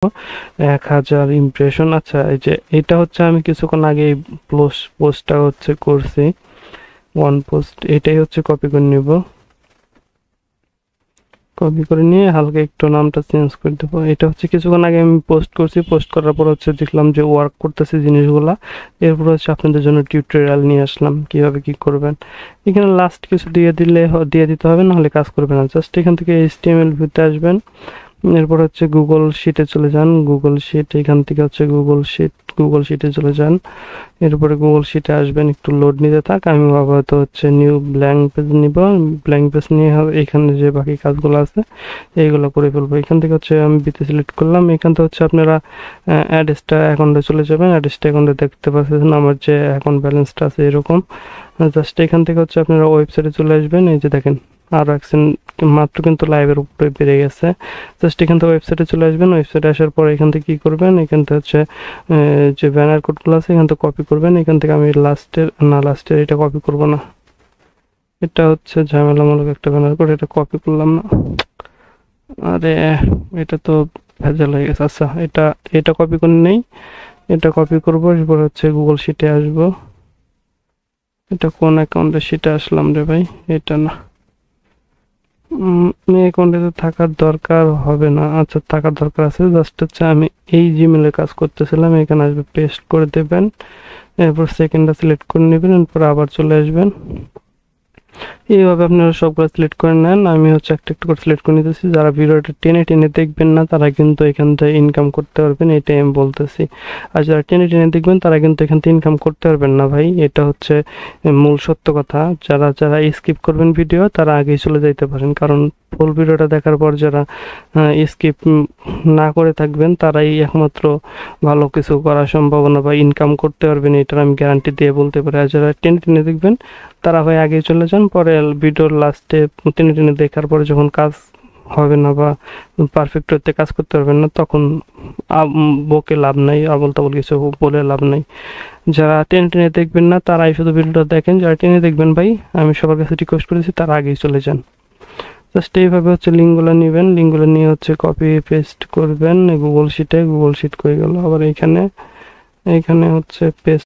1000 impression. আচ্ছা, এই যে এটা হচ্ছে আমি কিছুক্ষণ আগে এই পোস্টটা হচ্ছে করছি, ওয়ান পোস্ট, এটাই হচ্ছে কপি করে নিব। কপি করে নিয়ে হালকা একটু নামটা চেঞ্জ করে দেবো। এটা হচ্ছে কিছুক্ষণ আগে আমি পোস্ট করছি, পোস্ট করার পর হচ্ছে দেখলাম যে ওয়ার্ক করতেছে জিনিসগুলা। এরপর হচ্ছে আপনাদের জন্য টিউটোরিয়াল নিয়ে আসলাম কিভাবে কি করবেন। এখানে লাস্ট কিছু দিয়ে দিতে হবে, নাহলে কাজ করবে না। জাস্ট এখান থেকে HTML ভিউতে আসবেন, এরপর হচ্ছে গুগল শিটে চলে যান। গুগল শিট, এখান থেকে হচ্ছে গুগল শিটে চলে যান। এরপরে গুগল শিটে আসবেন, একটু লোড নিতে থাক। আমি আপাতত হচ্ছে নিউ ব্ল্যাঙ্ক পেজ নিব। ব্ল্যাঙ্ক পেজ নিয়ে এখানে যে বাকি কাজগুলো আছে এইগুলো করে ফেলবো। এখান থেকে হচ্ছে আমি বিতে সিলেক্ট করলাম। এখান থেকে হচ্ছে আপনারা অ্যাডেসটা অ্যাকাউন্টে চলে যাবেন। অ্যাডেসটা অ্যাকাউন্টে দেখতে পাচ্ছেন আমার যে অ্যাকাউন্ট ব্যালেন্সটা আছে এরকম। জাস্ট এখান থেকে হচ্ছে আপনারা ওয়েবসাইটে চলে আসবেন। এই যে দেখেন আরও অ্যাকশন মাত্র কিন্তু লাইভের উপরে বেড়ে গেছে। জাস্ট এখান থেকে ওয়েবসাইটে চলে আসবেন। ওয়েবসাইটে আসার পর এখান থেকে কী করবেন, এখান থেকে হচ্ছে যে ব্যানার কোডগুলো আছে এখান থেকে কপি করবেন। এখান থেকে আমি লাস্টের এটা কপি করব না, এটা হচ্ছে ঝামেলামূলক একটা ব্যানার কোড, এটা কপি করলাম না। আরে এটা তো ভেজাল হয়ে গেছে। আচ্ছা, এটা কপি করে নেই, এটা কপি করবো। এরপর হচ্ছে গুগল শিটে আসবো। এটা কোন অ্যাকাউন্টে শিটে আসলাম রে ভাই, এটা না, অ্যাকাউন্টে তো থাকার দরকার হবে না। আচ্ছা, থাকার দরকার আছে। জাস্ট হচ্ছে আমি এই জিমেলে কাজ করতেছিলাম, এখানে আসবে, পেস্ট করে দেবেন। এরপর সেকেন্ডটা সিলেক্ট করে নেবেন, এরপর আবার চলে আসবেন। এইভাবে আপনারা সবগুলো সিলেক্ট করে নেন। আমি হচ্ছে একটা একটা করে সিলেক্ট করে নিতেছি। যারা ভিডিওটা টেনে টেনে দেখবেন না তারা কিন্তু এখান থেকে ইনকাম করতে পারবেন, এটাই আমি বলতেছি। আর যারা টেনে টেনে দেখবেন তারা কিন্তু এখান থেকে ইনকাম করতে পারবেন না ভাই, এটা হচ্ছে মূল সত্য কথা। যারা যারা স্কিপ করবেন ভিডিও তারা আগেই চলে যাইতে পারেন, কারণ ফুল ভিডিওটা দেখার পর যারা স্কিপ না করে থাকবেন তারাই একমাত্র ভালো কিছু করার সম্ভাবনা বা ইনকাম করতে পারবেন, এটার আমি গ্যারান্টি দিয়ে বলতে পারি। আর যারা টেনে টেনে দেখবেন তারা হয় আগে চলে যান, পরে ভিডিওর লাস্টে টেনে টেনে দেখার পরে যখন কাজ হবে না বা পারফেক্ট হতে কাজ করতে পারবেন না, তখন বকে লাভ নাই, আবল তাবল কিছু বলে লাভ নাই। যারা টেনে টেনে দেখবেন না তারাই শুধু ভিডিওটা দেখেন, যারা টেনে দেখবেন ভাই আমি সবার কাছে রিকোয়েস্ট করেছি তারা আগেই চলে যান। জাস্ট এইভাবে হচ্ছে লিঙ্কগুলো নেবেন, লিঙ্কগুলো নিয়ে হচ্ছে কপি পেস্ট করবেন গুগল শিটে। গুগল শিট করে গেল আবার এইখানে হচ্ছে পেস্ট